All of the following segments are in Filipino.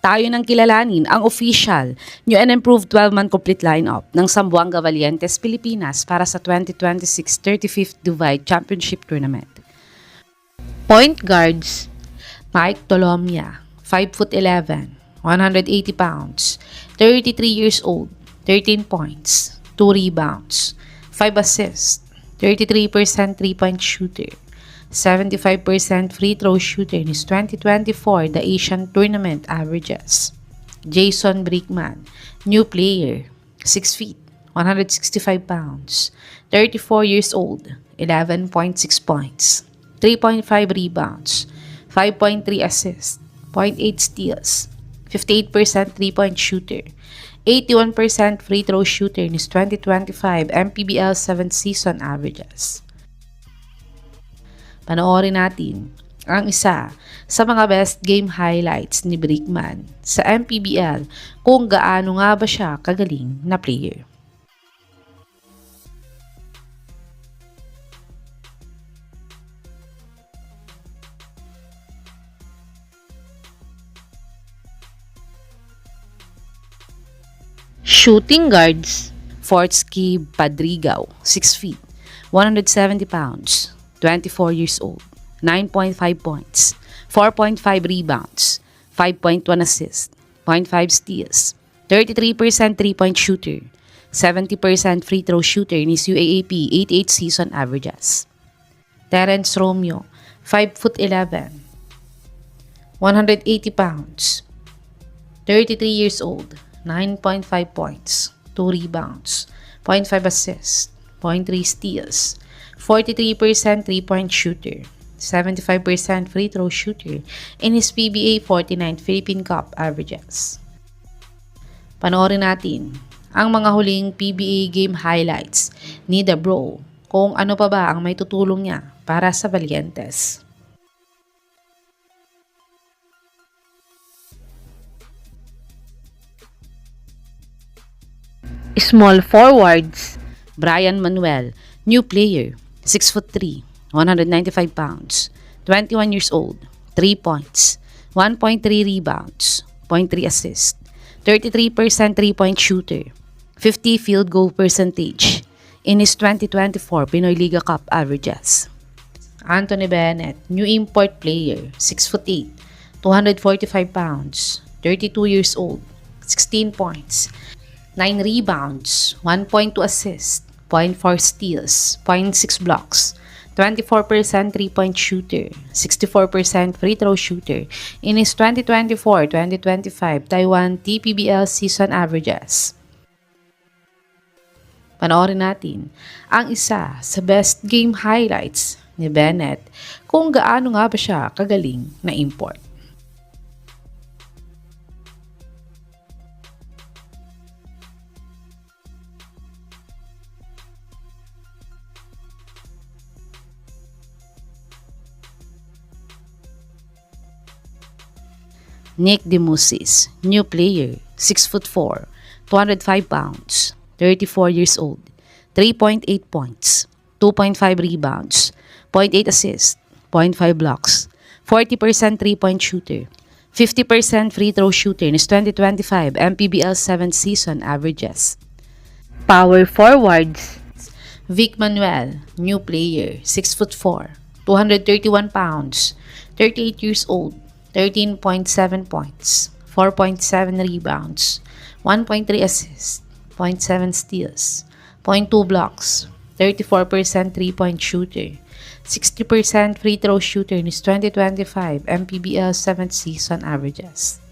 tayo nang kilalanin ang official, new and improved 12-man complete lineup ng Zamboanga Valientes, Pilipinas para sa 2026 35th Dubai Championship Tournament. Point guards: Mike Tolomia, 5'11", 180 pounds, 33 years old, 13 points, 2 rebounds, 5 assists, 33% 3-point shooter, 75% free throw shooter in his 2024 The Asian Tournament averages. Jason Brickman, new player, 6 feet, 165 pounds, 34 years old, 11.6 points, 3.5 rebounds, 5.3 assists, 0.8 steals, 58% 3-point shooter, 81% free throw shooter in his 2025 MPBL 7th season averages. Panoorin natin ang isa sa mga best game highlights ni Brickman sa MPBL kung gaano nga ba siya kagaling na player. shooting guards: Fortsky Padrigao, 6 feet, 170 pounds, 24 years old, 9.5 points, 4.5 rebounds, 5.1 assists, 0.5 steals, 33% 3-point shooter, 70% free throw shooter in his UAAP 88 season averages. Terence Romeo, 5'11", 180 pounds, 33 years old, 9.5 points, 2 rebounds, 0.5 assists, 0.3 steals, 43% 3-point shooter, 75% free throw shooter in his PBA 49 Philippine Cup averages. Panoorin natin ang mga huling PBA game highlights ni The Bro kung ano pa ba ang may tutulong niya para sa Valientes. small forwards: Brian Manuel, new player, 6'3", 195 pounds, 21 years old, 3 points, 1.3 rebounds, 0.3 assists, 33% 3-point shooter, 50 field goal percentage in his 2024 Pinoy Liga Cup averages. Anthony Bennett, new import player, 6'8", 245 pounds, 32 years old, 16 points, 9 rebounds, 1.2 assists, 0.4 steals, 0.6 blocks, 24% 3-point shooter, 64% free throw shooter in his 2024-2025 Taiwan TPBL season averages. Panoorin natin ang isa sa best game highlights ni Bennett kung gaano nga ba siya kagaling na import. Nick Demusis, new player, 6'4", 205 pounds, 34 years old, 3.8 points, 2.5 rebounds, 0.8 assists, 0.5 blocks, 40% 3-point shooter, 50% free throw shooter in his 2025 MPBL 7th season averages. power forwards: Vic Manuel, new player, 6'4", 231 pounds, 38 years old, 13.7 points, 4.7 rebounds, 1.3 assists, 0.7 steals, 0.2 blocks, 34% 3-point shooter, 60% free throw shooter in his 2025 MPBL 7th season averages.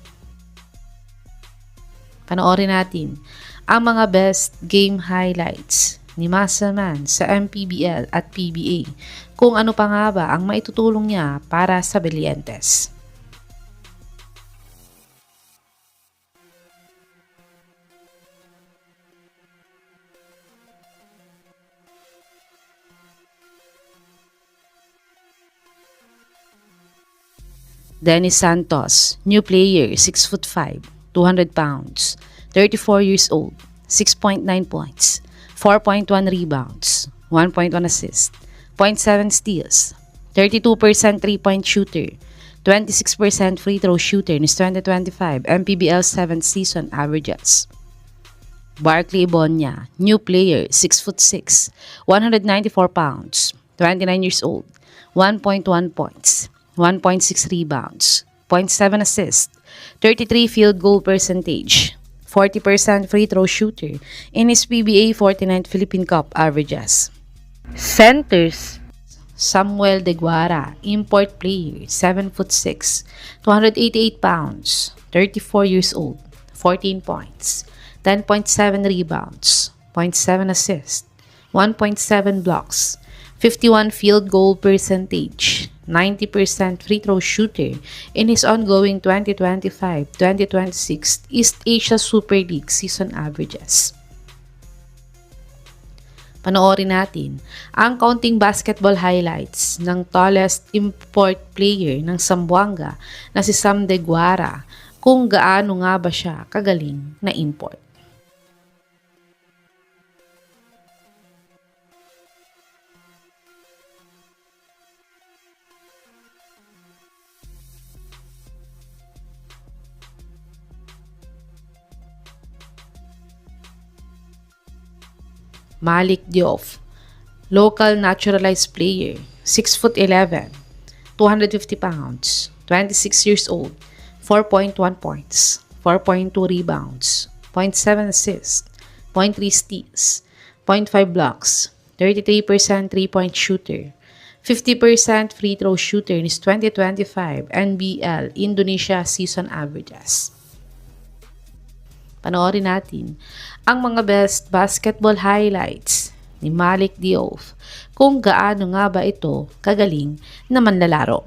Panoorin natin ang mga best game highlights ni Masaman sa MPBL at PBA kung ano pa nga ba ang maitutulong niya para sa Valientes. Dennis Santos, new player, 6'5", 200 pounds, 34 years old, 6.9 points, 4.1 rebounds, 1.1 assist, 0.7 steals, 32% 3-point shooter, 26% free throw shooter in his 2025 MPBL 7th season averages. Barkley Ibonia, new player, 6'6", 194 pounds, 29 years old, 1.1 points, 1.6 rebounds, 0.7 assists, 33 field goal percentage, 40% free throw shooter in his PBA 49th Philippine Cup averages. Centers. Samuel De Guara, import player, 7'6", 288 pounds, 34 years old, 14 points, 10.7 rebounds, 0.7 assists, 1.7 blocks, 51 field goal percentage, 90% free throw shooter in his ongoing 2025-2026 East Asia Super League season averages. Panoorin natin ang kaunting basketball highlights ng tallest import player ng Zamboanga na si Sam De Guara, kung gaano nga ba siya kagaling na import. Malik Diouf, local naturalized player, 6'11", 250 pounds, 26 years old, 4.1 points, 4.2 rebounds, 0.7 assists, 0.3 steals, 0.5 blocks, 33% three-point shooter, 50% free throw shooter in his 2025 NBL Indonesia season averages. Panoorin natin ang mga best basketball highlights ni Malik Diouf, kung gaano nga ba ito kagaling na manlalaro.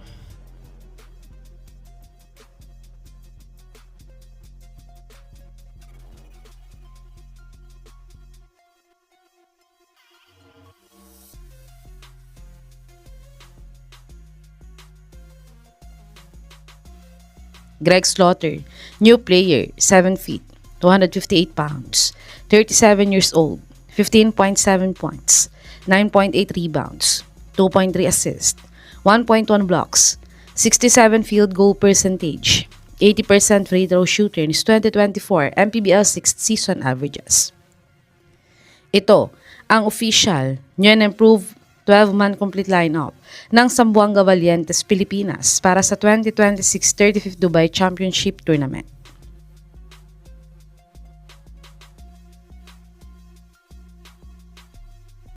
Greg Slaughter, new player, 7 feet, 258 pounds, 37 years old, 15.7 points, 9.8 rebounds, 2.3 assists, 1.1 blocks, 67 field goal percentage, 80% free throw shooter in his 2024 MPBL 6th season averages. Ito ang official new and improved 12-man complete lineup ng Zamboanga Valientes, Pilipinas para sa 2026 35th Dubai Championship Tournament.